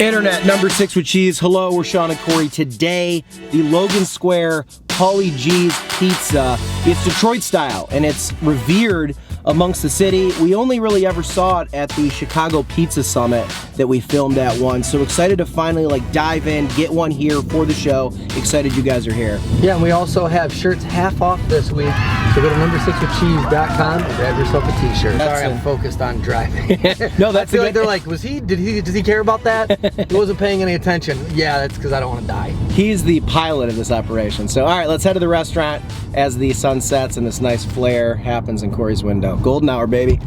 Internet number 6 with cheese. Hello, we're Sean and Corey. Today, the Logan Square Paulie G's Pizza. It's Detroit style, and it's revered amongst the city. We only really ever saw it at the Chicago Pizza Summit that we filmed at once. So excited to finally dive in, get one here for the show. Excited you guys are here. Yeah, and we also have shirts half off this week. So go to number6withcheese.com and grab yourself a t-shirt. Sorry, I'm focused on driving. No, that's I feel like they're like, does he care about that? He wasn't paying any attention. Yeah, that's because I don't want to die. He's the pilot of this operation. So all right, let's head to the restaurant as the sun sets and this nice flare happens in Corey's window. Golden hour, baby.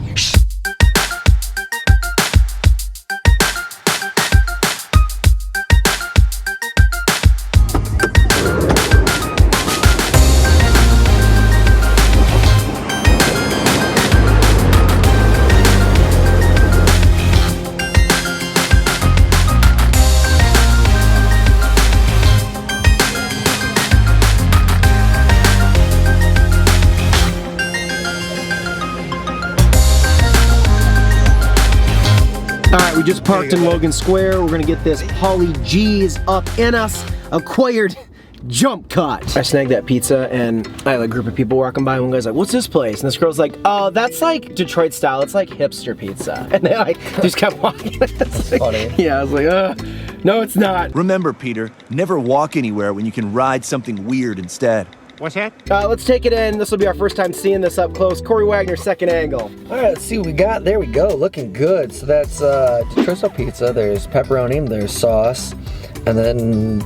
We just parked in Logan Square. We're gonna get this Paulie G's up in us. Acquired jump cut. I snagged that pizza and I had a group of people walking by and one guy's like, what's this place? And this girl's like, oh, that's like Detroit style. It's like hipster pizza. And they just kept walking. That's funny. Yeah, I was like, no, it's not. Remember, Peter, never walk anywhere when you can ride something weird instead. What's that? Let's take it in. This will be our first time seeing this up close. Corey Wagner, second angle. All right, let's see what we got. There we go, looking good. So that's Detroit pizza. There's pepperoni, there's sauce, and then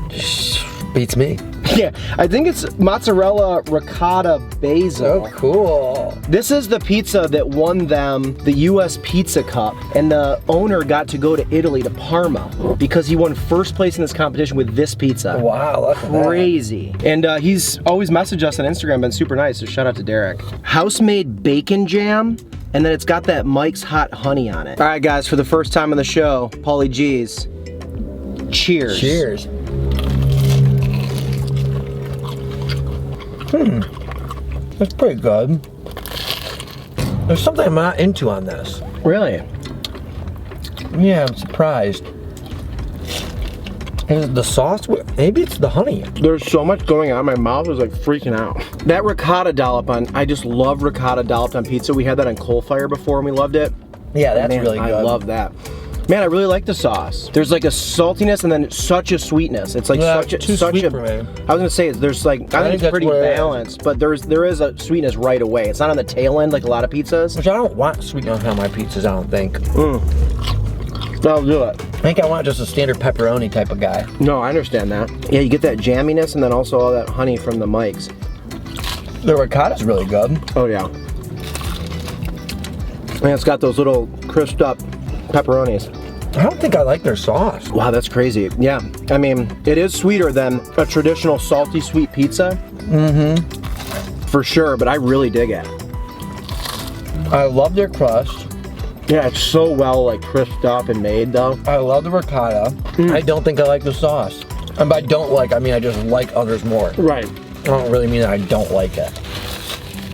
beats me. Yeah, I think it's mozzarella, ricotta, basil. Oh, cool. This is the pizza that won them the US Pizza Cup, and the owner got to go to Italy, to Parma, because he won first place in this competition with this pizza. Wow, look at that. Crazy. And he's always messaged us on Instagram, been super nice, so shout out to Derek. House-made bacon jam, and then it's got that Mike's Hot Honey on it. All right, guys, for the first time on the show, Paulie G's. Cheers. Cheers. That's pretty good. There's something I'm not into on this. Really? Yeah, I'm surprised. Is it the sauce? Maybe it's the honey. There's so much going on, my mouth is like freaking out. That ricotta dollop I just love ricotta dolloped on pizza. We had that on coal fire before and we loved it. Yeah, that's really good. I love that. Man, I really like the sauce. There's like a saltiness and then such a sweetness. It's like too sweet for me. I was gonna say there's like I think it's pretty balanced, but there is a sweetness right away. It's not on the tail end like a lot of pizzas. Which I don't want sweetness on my pizzas, I don't think. I'll do it. I think I want just a standard pepperoni type of guy. No, I understand that. Yeah, you get that jamminess and then also all that honey from the Mike's. The ricotta's really good. Oh yeah. And it's got those little crisped up pepperonis. I don't think I like their sauce. Wow, that's crazy. Yeah, I mean, it is sweeter than a traditional salty sweet pizza. For sure, but I really dig it. I love their crust. Yeah, it's so well crisped up and made though. I love the ricotta. I don't think I like the sauce. And by don't like, I mean I just like others more. Right. I don't really mean that I don't like it.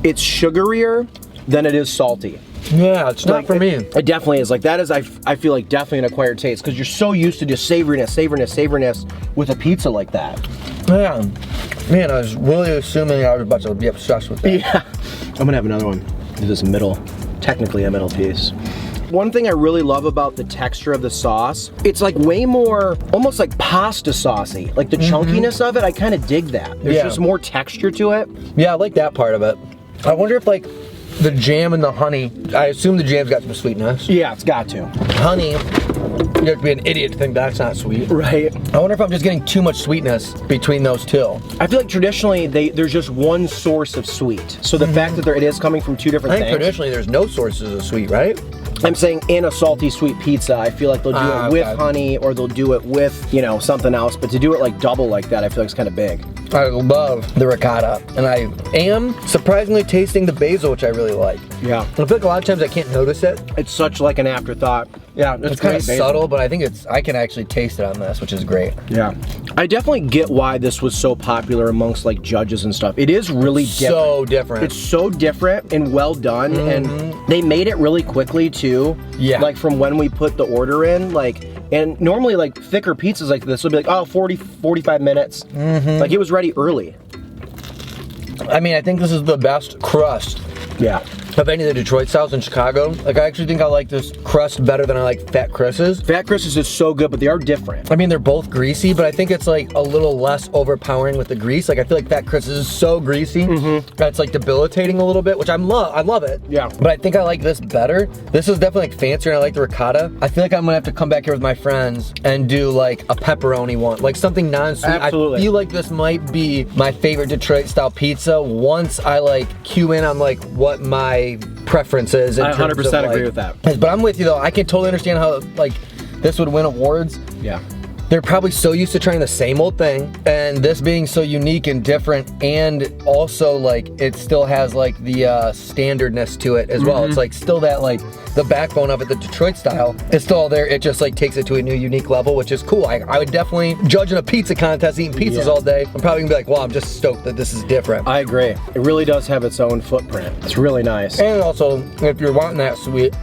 It's sugarier than it is salty. Yeah, it's not for me. It definitely is. That is, I feel like, definitely an acquired taste because you're so used to just savoriness with a pizza like that. Yeah. Man, I was really assuming I was about to be obsessed with that. Yeah. I'm gonna have another one. Do this technically a middle piece. One thing I really love about the texture of the sauce, it's way more, almost like pasta saucy. Like the chunkiness of it, I kind of dig that. There's just more texture to it. Yeah, I like that part of it. I wonder if the jam and the honey, I assume the jam's got some sweetness. Yeah, it's got to. Honey, you have to be an idiot to think that's not sweet. Right. I wonder if I'm just getting too much sweetness between those two. I feel like traditionally there's just one source of sweet. So the fact that it is coming from two different things. I think traditionally there's no sources of sweet, right? I'm saying in a salty sweet pizza, I feel like they'll do it with honey or they'll do it with, something else. But to do it double like that, I feel like it's kind of big. I love the ricotta. And I am surprisingly tasting the basil, which I really like. Yeah. I feel like a lot of times I can't notice it. It's such like an afterthought. Yeah, it's kind of subtle, but I think I can actually taste it on this, which is great. Yeah. I definitely get why this was so popular amongst judges and stuff. It is really different. So different. It's so different and well done, and they made it really quickly too. Yeah. From when we put the order in, And normally like thicker pizzas like this will be like, oh, 40, 45 minutes. Like it was ready early. I mean, I think this is the best crust. Yeah. Of any of the Detroit styles in Chicago. Like, I actually think I like this crust better than I like Fat Chris's. Fat Chris's is so good, but they are different. I mean, they're both greasy, but I think it's like a little less overpowering with the grease. Like, I feel like Fat Chris's is so greasy that it's like debilitating a little bit, which I love it. Yeah. But I think I like this better. This is definitely like fancier, and I like the ricotta. I feel like I'm gonna have to come back here with my friends and do like a pepperoni one, like something non-sweet. Absolutely. I feel like this might be my favorite Detroit style pizza once I like cue in on like what my preferences. I 100% agree with that. But I'm with you though. I can totally understand how like this would win awards. Yeah. They're probably so used to trying the same old thing, and this being so unique and different, and also like it still has like the standardness to it as well. It's like still that like the backbone of it, the Detroit style, is still all there. It just like takes it to a new unique level, which is cool. I would definitely, judging a pizza contest, eating pizzas all day, I'm probably gonna be like, well, I'm just stoked that this is different. I agree. It really does have its own footprint. It's really nice. And also, if you're wanting that sweet,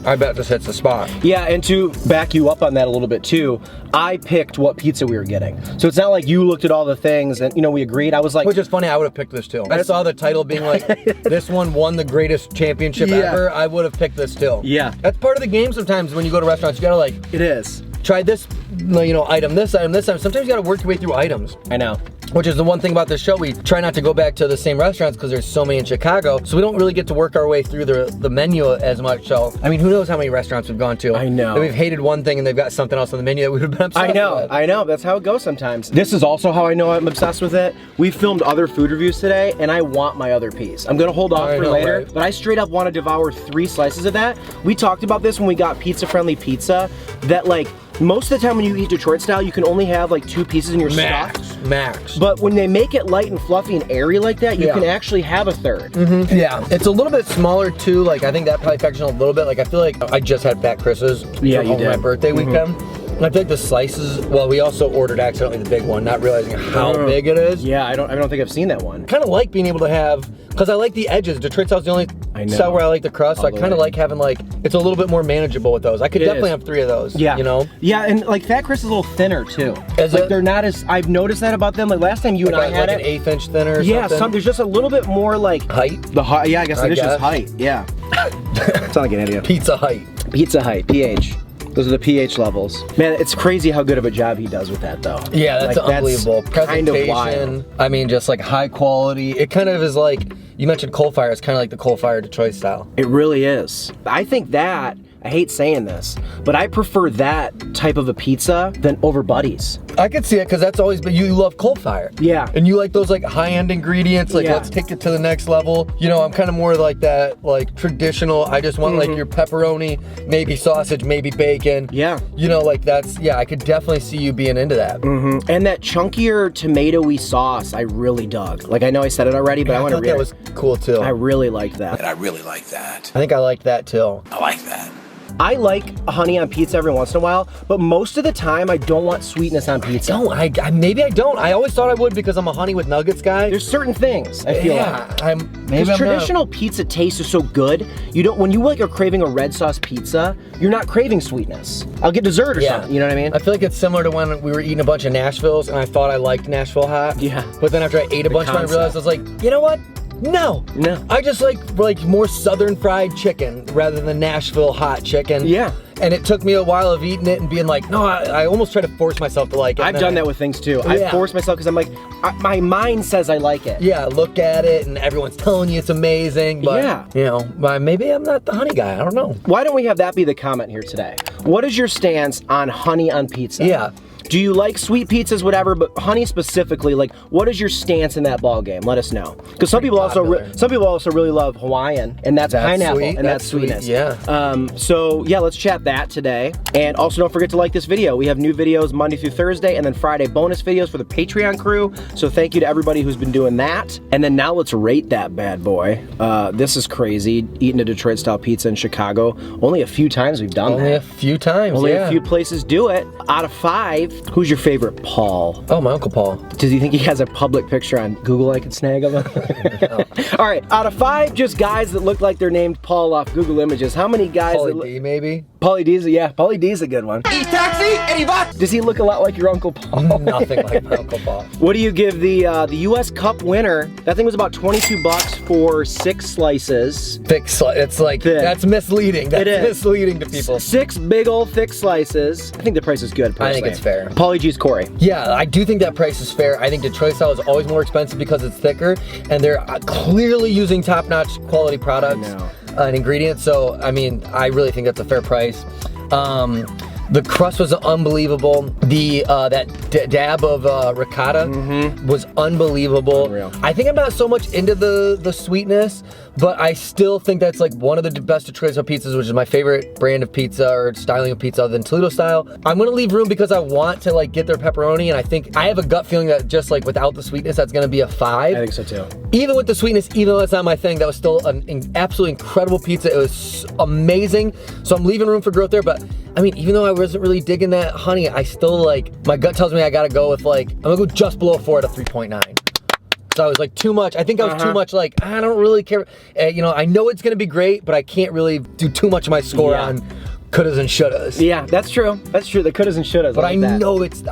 I bet this hits the spot. Yeah, and to back you up on that a little bit too, I picked what pizza we were getting. So it's not like you looked at all the things and, you know, we agreed. I was like... Which is funny, I would have picked this too. I saw the title being like, this one won the greatest championship ever. I would have picked this too. Yeah. That's part of the game sometimes when you go to restaurants. You gotta like... It is. Try this, you know, item, this item, this item. Sometimes you gotta work your way through items. I know. Which is the one thing about this show, we try not to go back to the same restaurants because there's so many in Chicago, so we don't really get to work our way through the menu as much. So, I mean, who knows how many restaurants we've gone to. I know. That we've hated one thing and they've got something else on the menu that we would have been obsessed with. I know, that's how it goes sometimes. This is also how I know I'm obsessed with it. We filmed other food reviews today, and I want my other piece. I'm gonna hold off for later, right? But I straight up want to devour 3 slices of that. We talked about this when we got pizza-friendly pizza, that like, most of the time when you eat Detroit style, you can only have like 2 pieces in your stuff. Max. But when they make it light and fluffy and airy like that, you can actually have a third. Yeah, it's a little bit smaller too. Like I think that probably factors in a little bit. Like I feel like I just had Fat Chris's on my birthday weekend. And I feel like the slices, well, we also ordered accidentally the big one, not realizing how big it is. Yeah, I don't think I've seen that one. Kind of like being able to have, because I like the edges. Detroit style's the only style where I like the crust, so I kind of like having like, it's a little bit more manageable with those. I could definitely have 3 of those, you know? Yeah, and like Fat Chris is a little thinner too. Is like it? They're not as, I've noticed that about them. Like last time you and I had like it. an 1/8 inch thinner or something. There's just a little bit more like. Height? The height, yeah, I guess it is just height, yeah. Sound like an idiot. Pizza height. Pizza height, pH. Those are the pH levels. Man, it's crazy how good of a job he does with that though. Yeah, that's like, unbelievable. That's kind of Presentation, wild. I mean, just like high quality. It kind of is like, you mentioned coal fire, it's kind of like the coal fire Detroit style. It really is. I think that, I hate saying this, but I prefer that type of a pizza than over Buddy's. I could see it because that's always been, you love coal fire. Yeah. And you like those like high-end ingredients, like let's take it to the next level. You know, I'm kind of more like that, like traditional, I just want like your pepperoni, maybe sausage, maybe bacon. Yeah. You know, like that's, yeah, I could definitely see you being into that. And that chunkier tomatoey sauce, I really dug. Like I know I said it already, but I want to that was cool too. I really liked that. And I really like that. I think I liked that too. I like that. I like honey on pizza every once in a while, but most of the time I don't want sweetness on pizza. Maybe I don't. I always thought I would because I'm a honey with nuggets guy. There's certain things I feel like. Maybe traditional pizza taste is so good. You don't, when you like are craving a red sauce pizza, you're not craving sweetness. I'll get dessert or something, you know what I mean? I feel like it's similar to when we were eating a bunch of Nashvilles and I thought I liked Nashville hot. Yeah. But then after I ate a bunch of them, I realized I was like, you know what? No. I just like more southern fried chicken rather than Nashville hot chicken. Yeah. And it took me a while of eating it and being like, no, I almost try to force myself to like it. I've done that with things too. I force myself because I'm like, my mind says I like it. Yeah, look at it and everyone's telling you it's amazing, but you know, maybe I'm not the honey guy, I don't know. Why don't we have that be the comment here today? What is your stance on honey on pizza? Yeah. Do you like sweet pizzas, whatever, but honey specifically, like what is your stance in that ball game? Let us know. Because some people also really love Hawaiian, and that's pineapple, sweet. and that's sweetness. Yeah. So yeah, let's chat that today. And also don't forget to like this video. We have new videos Monday through Thursday, and then Friday bonus videos for the Patreon crew. So thank you to everybody who's been doing that. And then now let's rate that bad boy. This is crazy, eating a Detroit style pizza in Chicago. Only a few times we've done that. Only a few times, Only a few places do it. Out of 5, who's your favorite Paul? Oh, my Uncle Paul. Does he think he has a public picture on Google I could snag him? All right, out of 5 just guys that look like they're named Paul off Google Images, how many guys Paulie G, maybe? Paulie D's, yeah, Paulie D's a good one. Does he look a lot like your Uncle Paul? Nothing like my Uncle Paul. What do you give the U.S. Cup winner? That thing was about 22 bucks for 6 slices. It's like, that's misleading. That's misleading to people. 6 big old thick slices. I think the price is good, personally. I think it's fair. Paulie G's Corey. Yeah, I do think that price is fair. I think Detroit style is always more expensive because it's thicker, and they're clearly using top-notch quality products and ingredients. So, I mean, I really think that's a fair price. The crust was unbelievable. The that dab of ricotta was unbelievable. Unreal. I think I'm not so much into the sweetness, but I still think that's like one of the best Detroit style pizzas, which is my favorite brand of pizza or styling of pizza other than Toledo style. I'm gonna leave room because I want to like get their pepperoni, and I think I have a gut feeling that just like without the sweetness, that's gonna be a 5. I think so too. Even with the sweetness, even though that's not my thing, that was still an absolutely incredible pizza. It was amazing. So I'm leaving room for growth there, but I mean, even though I wasn't really digging that honey, I still like, my gut tells me I gotta go with like, I'm gonna go just below 4 at a 3.9. So I was like too much. I think I was too much like, I don't really care. You know, I know it's gonna be great, but I can't really do too much of my score on couldas and shouldas. Yeah, that's true. That's true. The couldas and shouldas. But I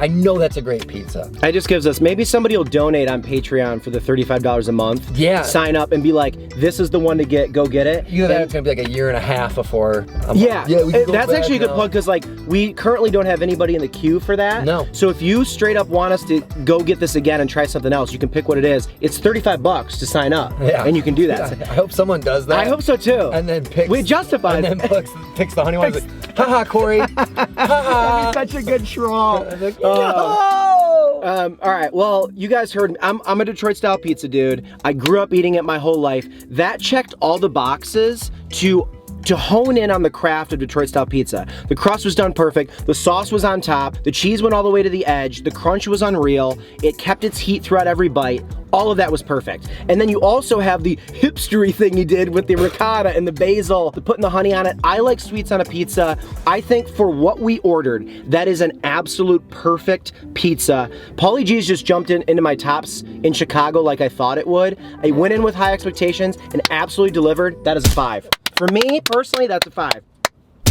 know that's a great pizza. It just gives us, maybe somebody will donate on Patreon for the $35 a month. Yeah. Sign up and be like, this is the one to get, go get it. Either that, it's gonna be like a year and a half before. Yeah, we can go that's actually a good now. plug because like we currently don't have anybody in the queue for that. No. So if you straight up want us to go get this again and try something else, you can pick what it is. It's $35 to sign up. Yeah. And you can do that. Yeah, I hope someone does that. I hope so too. And then picks. We justified. And then picks the honey one. Like, haha, Corey. Haha. Such a good troll. No! All right, well, you guys heard, I'm a Detroit style pizza dude. I grew up eating it my whole life. That checked all the boxes to hone in on the craft of Detroit style pizza. The crust was done perfect, the sauce was on top, the cheese went all the way to the edge, the crunch was unreal, it kept its heat throughout every bite. All of that was perfect. And then you also have the hipstery thing you did with the ricotta and the basil, the putting the honey on it. I like sweets on a pizza. I think for what we ordered, that is an absolute perfect pizza. Paulie G's just jumped into my tops in Chicago like I thought it would. I went in with high expectations and absolutely delivered. That is a 5. For me, personally, that's a 5.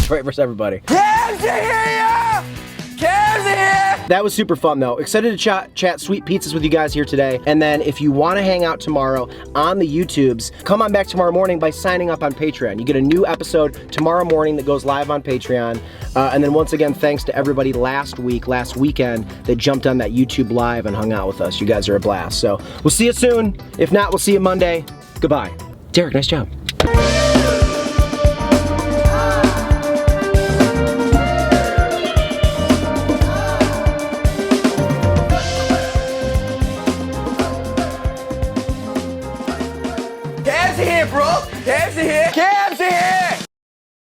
Right versus everybody. That was super fun though. Excited to chat sweet pizzas with you guys here today. And then if you want to hang out tomorrow on the YouTubes, come on back tomorrow morning by signing up on Patreon. You get a new episode tomorrow morning that goes live on Patreon. And then once again, thanks to everybody last weekend that jumped on that YouTube live and hung out with us. You guys are a blast. So we'll see you soon. If not, we'll see you Monday. Goodbye. Derek, nice job. Cabs are here, bro. Cabs are here. Cabs are here.